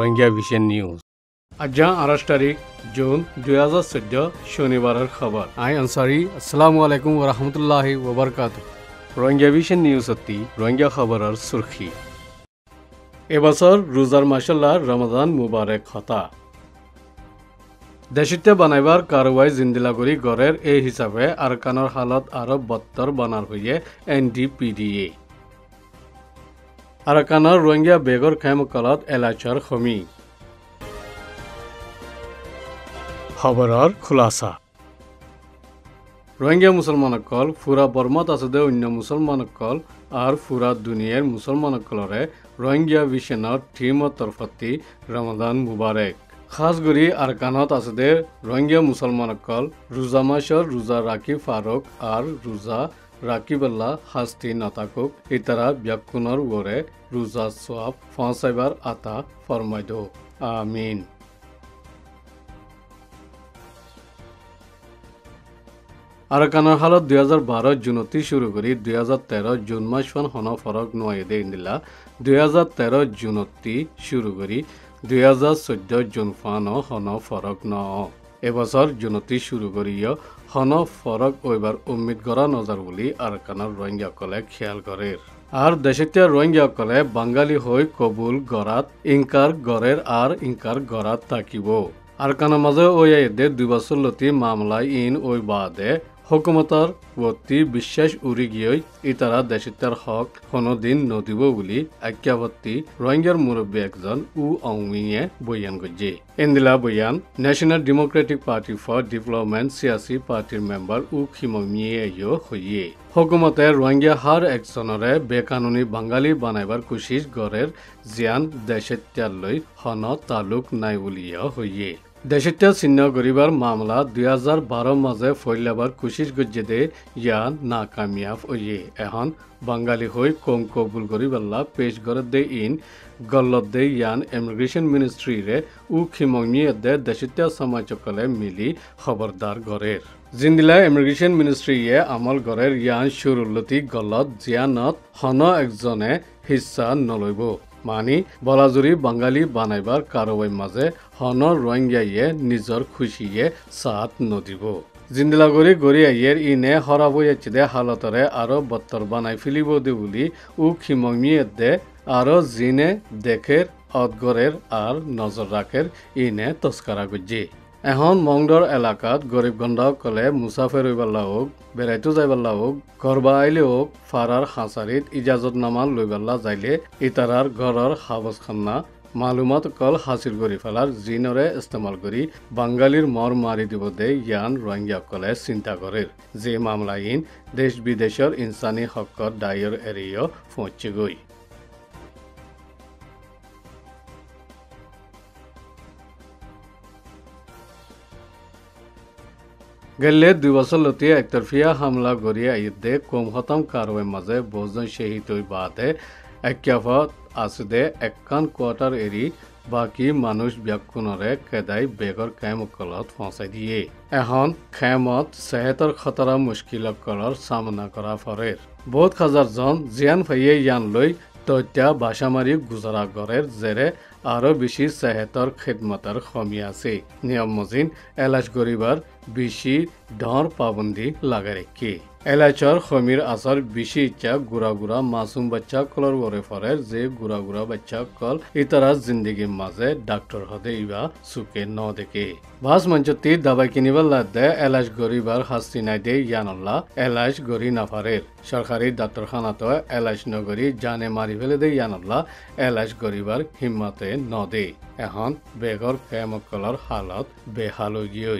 Rohingya vision news আজ 28 তারিখ June 2014 শনিবারের খবর আই আনসারি আসসালামু আলাইকুম ওয়া রাহমাতুল্লাহি ওয়া বারাকাতুহু রোহিঙ্গা ভিশন নিউজ অতি রোহিঙ্গা খবরের সুরখি এবছর রোজার মাসাল্লাহ রমাদান মুবারক হতা দেশিতে বানাইবার কারওয়াই জিন্দিলাগুড়ি গড়ের এই হিসাবে আরকানের হালত আরো বত্তর বানার হইয়ে NDPDA আৰাকানৰ ৰোহিঙ্গা বেগৰ খেমকলত এলাচৰ খমি খবৰৰ খুলাসা ৰোহিঙ্গা মুসলমানসকল ফুৰা বৰ্মত আছে দে অন্য মুসলমানসকল আৰ ফুৰা দুনিয়াৰ মুসলমানসকলৰে ৰোহিঙ্গা ভিশনৰ টিমৰ তৰফতি ৰমাদান মুবাৰক খাস কৰি আৰকানত আছে দে ৰোহিঙ্গা মুসলমানসকল ৰোজা মাসৰ ৰোজা ৰাখি ফাৰুক আৰ ৰোজা ৰাকিবাল্লা হাস্তি নাতাকুক ইতাৰা ব্যাকুণৰ ওৰে ৰোজা সোয়াব ফসাইবাৰ আতা ফৰমাইদ আমিন আৰাকানৰ হালত 2012 জুনতি শুরু করি 2013 জুন মাস ফান হন ফরক নয়দে ইন্দিলা 2013 জুনতি শুরু করি 2014 জুন ফান হন ফরক ন এবছর জুনতি শুরু করিও হন ফরক ওইবার উম্মিদ করা নজর বলি আরাকানের রোহিঙ্গা কলে খেয়াল করে আর দেশিয়া রোহিঙ্গা কলে বাঙালি হই কবুল গড়াত ইনকার গড়ের আর ইনকার গড়াত থাকিব আরাকানের মাঝে ওই এদে 2 বছর লতি মামলা ইন ওই বাদে হুকুমতর প্রতি বিশ্বাস উড়ি গিয়ে ইতারা দেশিয়ার হক কোনোদিন নদিব বলি আজ্ঞাবর্তী রোহিঙ্গার মুরব্বী একজন আওমিয়ে বয়ান গজে এন্দিলা বয়ান national democratic party for development সিয়াসি পার্টির মেম্বার খিমমিয়ে হইয়ে হুকুমতে রোহিঙ্গা হার একজনরে বেকানুনি বাঙালি বানাইবার কোশিশ গড়ের জিয়ান দেশিয়ালৈ হন তালুক নাই বুলিয়া হইয়ে দেশিয়া চিহ্ন গরিবার মামলা 2012 মাঝে ফৈলাবার কোশিশ গজ্জে দে ইয়ান নাকামিয়াব হইয়ে এখন বাঙালি হই কম কবুল গরিবাল্লা পেশ করে দে ইন গল্লত দে ইয়ান ইমিগ্রেশন মিনিস্ট্রি রে খিমমিয়ে দে দেশিয়া সমাজকলে মিলি খবরদার গড়ের জিন্দিলা ইমিগ্রেশন মিনিস্ট্রি আমল গড়ের ইয়ান শুরুলতি গল্লত জিয়ানত হন একজনে হিস্সা নলইব মানি বলাজুরি বাঙালি বানাইবার কারওয়াই মাঝে হন রোহিঙ্গাইয়ে নিজর খুশিয়ে সাথ নদিব জিন্দিলাগরি গড়ি আইয়ের ইনে হরাবই দে হালতরে আরো বত্তর বানাই ফিলিব দে বলি খিমমিয়ে দে আরো জিনে দেখের অদগরের আর নজর রাখের ইনে তস্কারা গজ্জি এখন মংডর এলাকাত গরিব গন্ডা কলে মুসাফের হইবাল্লা হোক বেড়াইতো যাইবাল্লা হোক ঘরবা আইলে হোক ফারার হাঁচারিত ইজাজত নামা লইবাল্লা যাইলে ইতারার ঘরের হাবসখান্না মালুমাত কল হাসিল করি ফেলার জিনরে ইস্তেমাল করি বাঙালির মর মারি দিব দে ইয়ান রোহিঙ্গা কলে চিন্তা করে যে মামলা ইন দেশ বিদেশের ইনসানি হকর দায়ের এরিয় পৌঁছে গই গেলে 2 বছর লতি একতরফিয়া হামলা গড়িয়ে আইদে কম হতাম কারওয়ে মাঝে বোজন শহীদ হই বাদে একাফত আসদে একান কোয়ার্টার এরি বাকি মানুষ ব্যাকুণরে কেদাই বেগর খেমকলত পৌঁছাই দিয়ে এখন খেমত সেহেতর খতরা মুশকিলকলৰ সামনা করা ফরের বহুত হাজার জন জিয়ান ফাইয়ে ইয়ান লই তত্যা বাসা মারি গুজরা গড়ের জেরে আরো বেশি সেহেতর খেদমতের কমি আছে নিয়ম মজিন এলাচ গরিবার বেশি ডর পাবন্দি লাগা রেখে এলাচর খমির আসর বেশি ইচ্ছা গুড়া গুড়া মাসুম বাচ্চা কলর ওরে ফরের যে গুড়া গুড়া বাচ্চা কল ইতারা জিন্দগির মাঝে ডাক্তার হদে ইবা সুকে ন দেখে ভাস মঞ্চতি দাবাই কিনিবার লাদে এলাচ গরিবার হাস্তি নাই দে ইয়ানল্লা এলাচ গরি নাফারের সরকারি ডাক্তারখানাতে এলাচ নগরী জানে মারি ফেলে দে ইয়ানল্লা এলাচ গরিবার হিম্মতে ন দে এখন বেগর খেমকলর হালত বেহাল গিয়ে